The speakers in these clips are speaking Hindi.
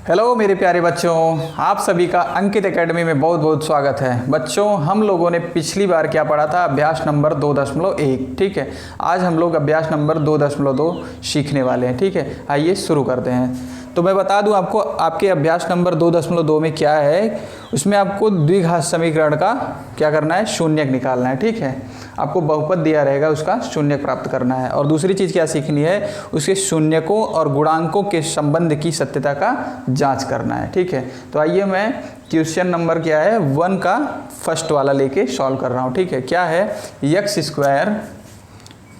हेलो मेरे प्यारे बच्चों, आप सभी का अंकित एकेडमी में बहुत बहुत स्वागत है। बच्चों, हम लोगों ने पिछली बार क्या पढ़ा था? अभ्यास नंबर 2.1। ठीक है, आज हम लोग अभ्यास नंबर 2.2 सीखने वाले हैं। ठीक है, आइए शुरू करते हैं। तो मैं बता दूं आपको, आपके अभ्यास नंबर 2.2 में क्या है। उसमें आपको द्विघात समीकरण का क्या करना है? शून्यक निकालना है। ठीक है, आपको बहुपद दिया रहेगा, उसका शून्यक प्राप्त करना है। और दूसरी चीज़ क्या सीखनी है? उसके शून्यकों और गुणांकों के संबंध की सत्यता का जांच करना है। ठीक है, तो आइए मैं क्वेश्चन नंबर क्या है 1 का फर्स्ट वाला लेके सॉल्व कर रहा हूँ। ठीक है, क्या है? एक्स स्क्वायर,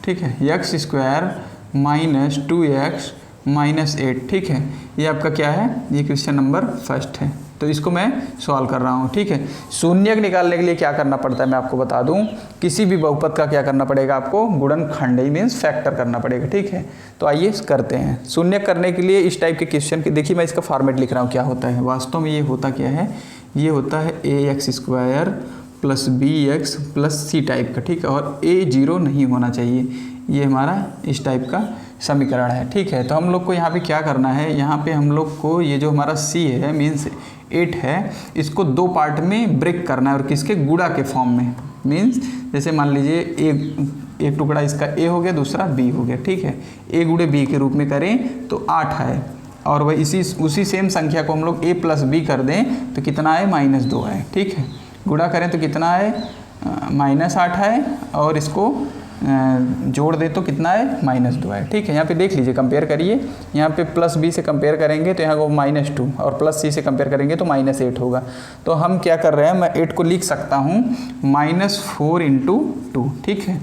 ठीक है, x square minus 2x minus 8। ठीक है, ये आपका क्या है? ये क्वेश्चन नंबर फर्स्ट है, तो इसको मैं सॉल्व कर रहा हूँ। ठीक है, शून्यक निकालने के लिए क्या करना पड़ता है मैं आपको बता दूँ। किसी भी बहुपद का क्या करना पड़ेगा आपको? गुणनखंड, मीन्स फैक्टर करना पड़ेगा। ठीक है, तो आइए करते हैं। शून्यक करने के लिए इस टाइप के क्वेश्चन के देखिए, मैं इसका फॉर्मेट लिख रहा हूँ। क्या होता है वास्तव में? ये होता क्या है? ये होता है ax square plus bx plus c type का। ठीक है, और a 0 नहीं होना चाहिए। ये हमारा इस टाइप का समीकरण है। ठीक है, तो हम लोग को यहाँ पे क्या करना है? यहाँ पे हम लोग को ये जो हमारा c है मीन्स 8 है, इसको दो पार्ट में ब्रेक करना है। और किसके? गुणा के फॉर्म में। मीन्स जैसे मान लीजिए एक टुकड़ा इसका a हो गया, दूसरा b हो गया। ठीक है, a गुणे b के रूप में करें तो 8 है, और वही उसी सेम संख्या को हम लोग a प्लस b कर दें तो कितना है? -2 है। ठीक है, गुणा करें तो कितना है? -8 है, और इसको जोड़ दे तो कितना है? -2 है। ठीक है, यहाँ पे देख लीजिए, कंपेयर करिए। यहाँ पे प्लस b से कंपेयर करेंगे तो यहाँ को -2, और प्लस c से कंपेयर करेंगे तो -8 होगा। तो हम क्या कर रहे हैं? मैं 8 को लिख सकता हूँ -4 × 2। ठीक है,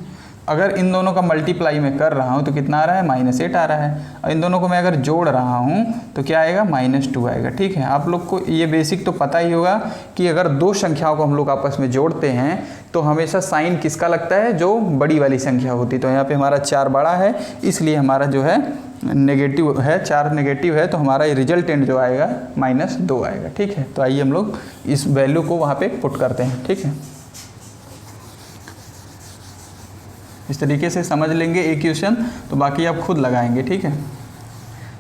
अगर इन दोनों का मल्टीप्लाई मैं कर रहा हूँ तो कितना आ रहा है? -8 आ रहा है। और इन दोनों को मैं अगर जोड़ रहा हूँ तो क्या आएगा? -2 आएगा। ठीक है, आप लोग को ये बेसिक तो पता ही होगा कि अगर दो संख्याओं को हम लोग आपस में जोड़ते हैं तो हमेशा साइन किसका लगता है? जो बड़ी वाली संख्या होती है। तो यहाँ पे हमारा 4 बड़ा है, इसलिए हमारा जो है नेगेटिव है, 4 नेगेटिव है, तो हमारा रिजल्टेंट जो आएगा -2 आएगा। ठीक है, तो आइए हम लोग इस वैल्यू को वहाँ पे पुट करते हैं। ठीक है, इस तरीके से समझ लेंगे एक क्वेश्चन, तो बाकी आप खुद लगाएंगे। ठीक है,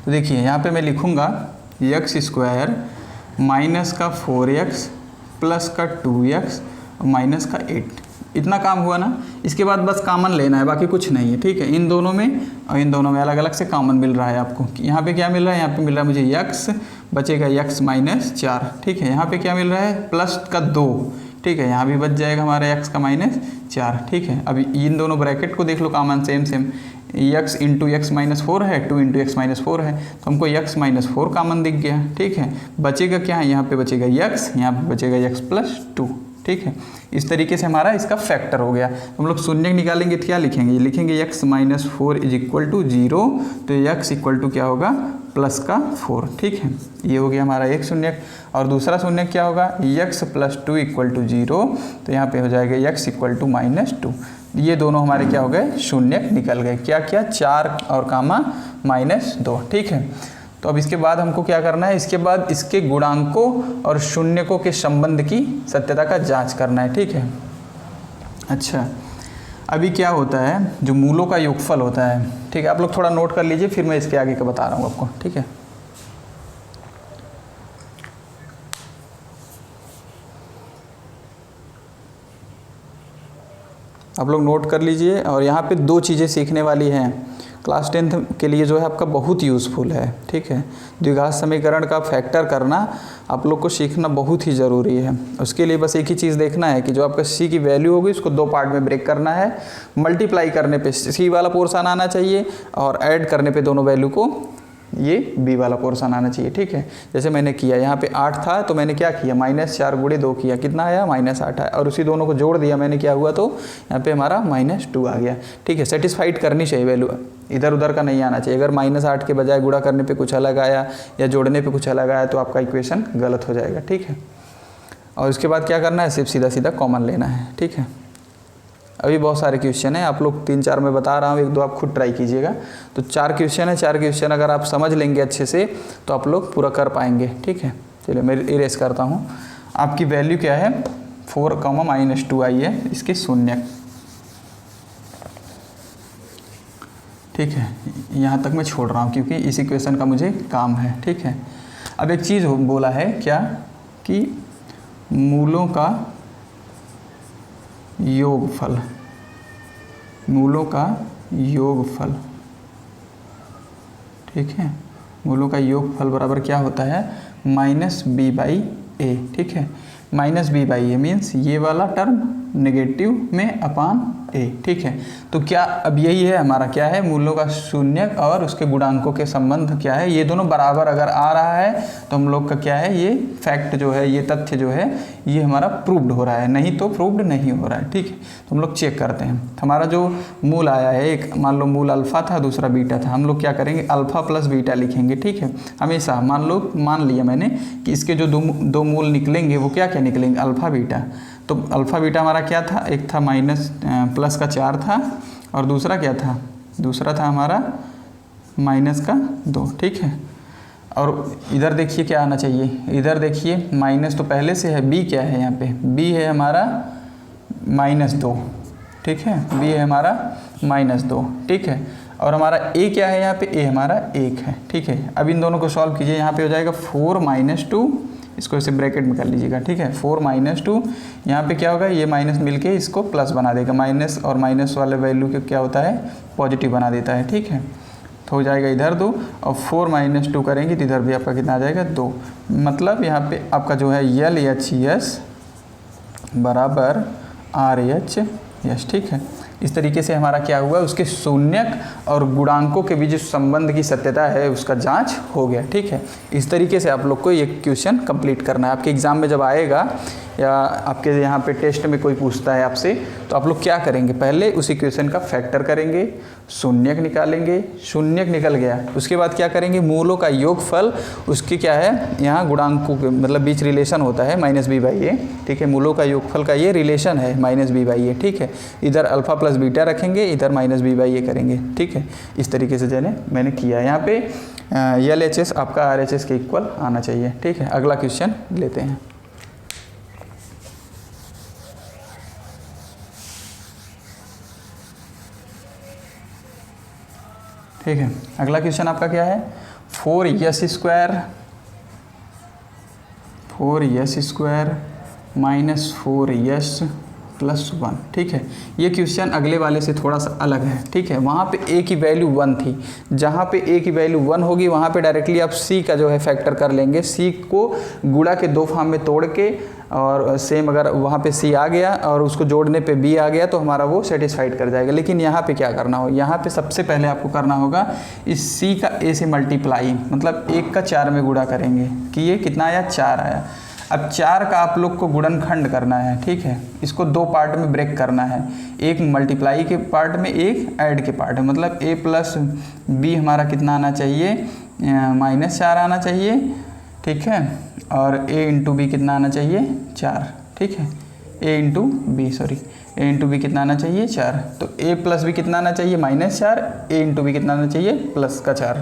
तो देखिए यहाँ पे मैं लिखूँगा एक्स स्क्वायर माइनस का 4x प्लस का 2x माइनस का 8। इतना काम हुआ ना। इसके बाद बस कॉमन लेना है, बाकी कुछ नहीं है। ठीक है, इन दोनों में और इन दोनों में अलग अलग से कॉमन मिल रहा है आपको। यहाँ पे क्या मिल रहा है? यहाँ पे मिल रहा है मुझे x, बचेगा x माइनस 4। ठीक है, यहाँ पे क्या मिल रहा है? प्लस का 2। ठीक है, यहाँ भी बच जाएगा हमारे x का -4। ठीक है, अभी इन दोनों ब्रैकेट को देख लो, common same x into x -4 है, 2 इंटू x -4 है, तो हमको x -4 कॉमन दिख गया। ठीक है, बचेगा क्या है? यहाँ पे बचेगा x, यहाँ पे बचेगा x प्लस 2। ठीक है, इस तरीके से हमारा इसका फैक्टर हो गया। तो हम लोग शून्य निकालेंगे तो क्या लिखेंगे? लिखेंगे x -4 = 0, तो x इक्वल टू क्या होगा? प्लस का 4। ठीक है, ये हो गया हमारा एक शून्यक। और दूसरा शून्यक क्या होगा? x प्लस 2 = 0, तो यहाँ पे हो जाएगा x इक्वल टू -2। ये दोनों हमारे क्या हो गए? शून्यक निकल गए। क्या क्या? 4 और कामा -2। ठीक है, तो अब इसके बाद हमको क्या करना है? इसके बाद इसके गुणांकों और शून्यकों के संबंध की सत्यता का जांच करना है। ठीक है, अच्छा, अभी क्या होता है? जो मूलों का योगफल होता है। ठीक है, आप लोग थोड़ा नोट कर लीजिए, फिर मैं इसके आगे का बता रहा हूँ आपको। ठीक है, आप लोग नोट कर लीजिए। और यहाँ पे दो चीज़ें सीखने वाली हैं, क्लास 10th के लिए जो है आपका बहुत यूज़फुल है। ठीक है, द्विघात समीकरण का फैक्टर करना आप लोग को सीखना बहुत ही ज़रूरी है। उसके लिए बस एक ही चीज़ देखना है कि जो आपका c की वैल्यू होगी उसको दो पार्ट में ब्रेक करना है। मल्टीप्लाई करने पे c वाला पोर्शन आना चाहिए, और ऐड करने पे दोनों वैल्यू को ये b वाला पोर्शन आना चाहिए। ठीक है, जैसे मैंने किया, यहाँ पे 8 था तो मैंने क्या किया? -4 × 2 किया, कितना आया? -8 आया, और उसी दोनों को जोड़ दिया मैंने, क्या हुआ? तो यहाँ पे हमारा -2 आ गया। ठीक है, सेटिस्फाइड करनी चाहिए वैल्यू, इधर उधर का नहीं आना चाहिए। अगर -8 के बजाय गुणा करने पे कुछ अलग आया या जोड़ने पे कुछ अलग आया तो आपका इक्वेशन गलत हो जाएगा। ठीक है, और उसके बाद क्या करना है? सिर्फ सीधा सीधा कॉमन लेना है। ठीक है, अभी बहुत सारे क्वेश्चन हैं, आप लोग 3-4 मैं बता रहा हूँ, 1-2 आप खुद ट्राई कीजिएगा। तो 4 क्वेश्चन है, 4 क्वेश्चन अगर आप समझ लेंगे अच्छे से तो आप लोग पूरा कर पाएंगे। ठीक है, चलिए मैं इरेज करता हूँ। आपकी वैल्यू क्या है? 4, -2 आई है इसके शून्यक। ठीक है, यहाँ तक मैं छोड़ रहा हूँ क्योंकि इस इक्वेशन का मुझे काम है। ठीक है, अब एक चीज़ बोला है क्या कि मूलों का योगफल, मूलों का योगफल, ठीक है, मूलों का योगफल बराबर क्या होता है -b/a, ठीक है। -b/a मीन्स ये वाला टर्म नेगेटिव में अपान a, ठीक है। तो क्या अब यही है हमारा क्या है, मूलों का शून्यक और उसके गुणांकों के संबंध क्या है, ये दोनों बराबर अगर आ रहा है तो हम लोग का क्या है, ये फैक्ट जो है, ये तथ्य जो है, ये हमारा प्रूव्ड हो रहा है, नहीं तो प्रूव्ड नहीं हो रहा है, ठीक है। तो हम लोग चेक करते हैं। हमारा जो मूल आया है, एक मान लो मूल अल्फ़ा था, दूसरा बीटा था, हम लोग क्या करेंगे अल्फ़ा प्लस बीटा लिखेंगे, ठीक है। हमेशा मान लिया मैंने कि इसके जो दो मूल निकलेंगे वो क्या क्या निकलेंगे, अल्फ़ा बीटा। तो अल्फ़ा बीटा हमारा क्या था, एक था प्लस का 4 था और दूसरा क्या था, दूसरा था हमारा -2, ठीक है। और इधर देखिए क्या आना चाहिए, इधर देखिए माइनस तो पहले से है, b क्या है यहाँ पे, b है हमारा -2, ठीक है, b है हमारा -2, ठीक है। और हमारा a क्या है यहाँ पे, a हमारा 1 है, ठीक है। अब इन दोनों को सॉल्व कीजिए, यहाँ पे हो जाएगा 4 - 2, इसको इसे ब्रैकेट में कर लीजिएगा, ठीक है। 4 - 2, यहाँ पे क्या होगा, ये माइनस मिलके इसको प्लस बना देगा, माइनस और माइनस वाले वैल्यू के क्या होता है, पॉजिटिव बना देता है, ठीक है। तो हो जाएगा इधर 2 और 4 - 2 करेंगे तो इधर भी आपका कितना आ जाएगा 2। मतलब यहाँ पे आपका जो है LHS बराबर RHS, ठीक है। इस तरीके से हमारा क्या हुआ, उसके शून्यक और गुणांकों के बीच जो संबंध की सत्यता है उसका जांच हो गया, ठीक है। इस तरीके से आप लोग को ये क्वेश्चन कंप्लीट करना है। आपके एग्ज़ाम में जब आएगा या आपके यहाँ पे टेस्ट में कोई पूछता है आपसे, तो आप लोग क्या करेंगे, पहले उसी क्वेश्चन का फैक्टर करेंगे, शून्यक निकालेंगे, शून्यक निकल गया, उसके बाद क्या करेंगे, मूलों का योगफल, उसकी क्या है यहाँ गुणांकों के मतलब बीच रिलेशन होता है -b/a, ठीक है। मूलों का योगफल का ये रिलेशन है -b/a, ठीक है। इधर अल्फ़ा प्लस बीटा रखेंगे, इधर -b/a करेंगे, ठीक है। इस तरीके से मैंने किया। यहाँ पे LHS आपका RHS के इक्वल आना चाहिए, ठीक है। अगला क्वेश्चन लेते हैं। ठीक है, अगला क्वेश्चन आपका क्या है, 4s² -4s + 1, ठीक है। ये क्वेश्चन अगले वाले से थोड़ा सा अलग है, ठीक है। वहाँ पे a की वैल्यू 1 थी, जहाँ पे a की वैल्यू 1 होगी वहाँ पे डायरेक्टली आप c का जो है फैक्टर कर लेंगे, c को गुणा के 2 फॉर्म में तोड़ के, और सेम अगर वहाँ पे c आ गया और उसको जोड़ने पे b आ गया तो हमारा वो सेटिस्फाइड कर जाएगा। लेकिन यहाँ पे क्या करना हो, यहाँ पे सबसे पहले आपको करना होगा इस c का a से मल्टीप्लाई, मतलब 1 का 4 में गुणा करेंगे कि ये कितना आया, 4 आया। अब 4 का आप लोग को गुणनखंड करना है, ठीक है। इसको 2 पार्ट में ब्रेक करना है, एक मल्टीप्लाई के पार्ट में, एक ऐड के पार्ट में। मतलब a + b हमारा कितना आना चाहिए, -4 आना चाहिए, ठीक है। और a × b कितना आना चाहिए, 4, ठीक है। a × b कितना आना चाहिए, 4। तो a + b कितना आना चाहिए, -4, a × b कितना आना चाहिए, +4,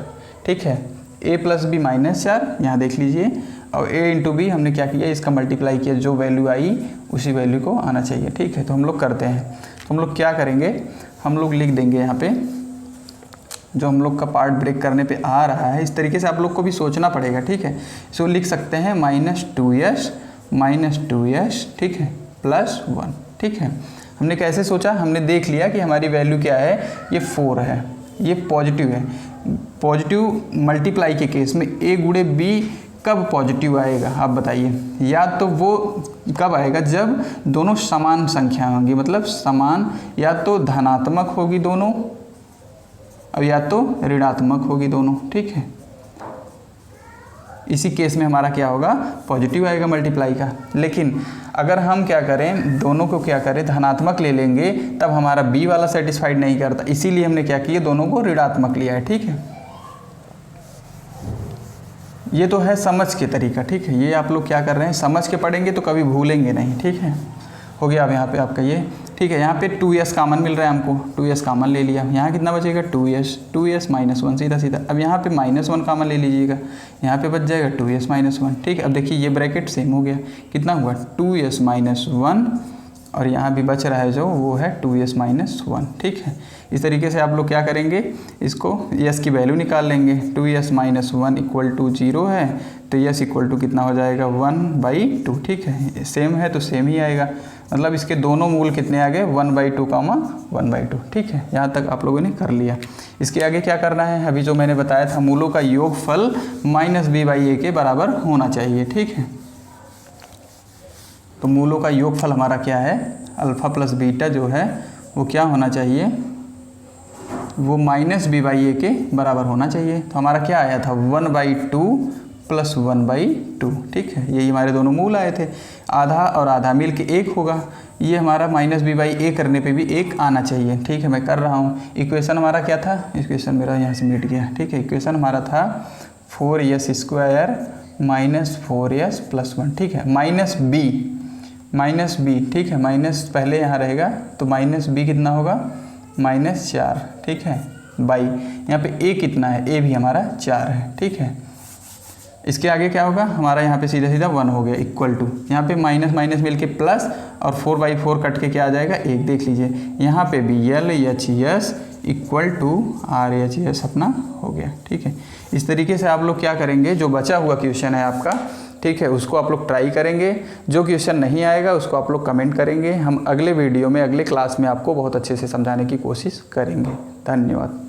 ठीक है। a + b -4 यहाँ देख लीजिए, और a × b हमने क्या किया, इसका मल्टीप्लाई किया, जो वैल्यू आई उसी वैल्यू को आना चाहिए, ठीक है। तो हम लोग करते हैं, तो हम लोग क्या करेंगे, हम लोग लिख देंगे यहाँ पे जो हम लोग का पार्ट ब्रेक करने पे आ रहा है। इस तरीके से आप लोग को भी सोचना पड़ेगा, ठीक है। इसको लिख सकते हैं -2s, ठीक है, +1, ठीक है। हमने कैसे सोचा, हमने देख लिया कि हमारी वैल्यू क्या है, ये 4 है, ये पॉजिटिव है। पॉजिटिव मल्टीप्लाई के केस में a × b कब पॉजिटिव आएगा आप बताइए, या तो वो कब आएगा जब दोनों समान संख्या होंगी, मतलब समान, या तो धनात्मक होगी दोनों और या तो ऋणात्मक होगी दोनों, ठीक है। इसी केस में हमारा क्या होगा, पॉजिटिव आएगा मल्टीप्लाई का। लेकिन अगर हम क्या करें, दोनों को क्या करें, धनात्मक ले लेंगे, तब हमारा b वाला सेटिस्फाइड नहीं करता, इसीलिए हमने क्या किया, दोनों को ऋणात्मक लिया है, ठीक है। ये तो है समझ के तरीका, ठीक है। ये आप लोग क्या कर रहे हैं, समझ के पढ़ेंगे तो कभी भूलेंगे नहीं, ठीक है। हो गया अब यहाँ पे आपका ये, ठीक है। यहाँ पे 2s कॉमन मिल रहा है हमको, 2s कॉमन ले लिया, यहाँ कितना बचेगा, 2s -1 सीधा। अब यहाँ पे -1 कॉमन ले लीजिएगा, यहाँ पे बच जाएगा 2s -1, ठीक है। अब देखिए ये ब्रैकेट सेम हो गया, कितना हुआ, 2s - 1 और यहाँ भी बच रहा है जो वो है 2s माइनस 1, ठीक है। इस तरीके से आप लोग क्या करेंगे, इसको s की वैल्यू निकाल लेंगे। 2s माइनस 1 इक्वल टू 0 है, तो s इक्वल टू कितना हो जाएगा 1/2, ठीक है। सेम है तो सेम ही आएगा, मतलब इसके दोनों मूल कितने आ गए 1/2 कामा 1/2, ठीक है। यहाँ तक आप लोगों ने कर लिया। इसके आगे क्या करना है, अभी जो मैंने बताया था मूलों का योगफल -b/a के बराबर होना चाहिए, ठीक है। तो मूलों का योगफल हमारा क्या है, अल्फ़ा प्लस बीटा जो है वो क्या होना चाहिए, वो -b/a के बराबर होना चाहिए। तो हमारा क्या आया था 1/2 + 1/2, ठीक है। यही हमारे दोनों मूल आए थे, आधा और आधा मिल के 1 होगा। ये हमारा -b/a करने पे भी 1 आना चाहिए, ठीक है। मैं कर रहा हूँ। इक्वेशन हमारा क्या था, इक्वेशन मेरा यहाँ से मिट गया, ठीक है। इक्वेशन हमारा था 4s² - 4s + 1, ठीक है। -b, ठीक है। माइनस पहले यहाँ रहेगा तो -b कितना होगा -4, ठीक है, बाई यहाँ पे a कितना है, a भी हमारा 4 है, ठीक है। इसके आगे क्या होगा हमारा, यहाँ पे सीधा सीधा 1 हो गया, इक्वल टू यहाँ पे माइनस माइनस मिल के प्लस, और 4/4 कट के क्या आ जाएगा 1, देख लीजिए। यहाँ पे भी LHS इक्वल टू RHS अपना हो गया, ठीक है। इस तरीके से आप लोग क्या करेंगे, जो बचा हुआ क्वेश्चन है आपका, ठीक है, उसको आप लोग ट्राई करेंगे। जो क्वेश्चन नहीं आएगा उसको आप लोग कमेंट करेंगे। हम अगले वीडियो में, अगले क्लास में आपको बहुत अच्छे से समझाने की कोशिश करेंगे। धन्यवाद।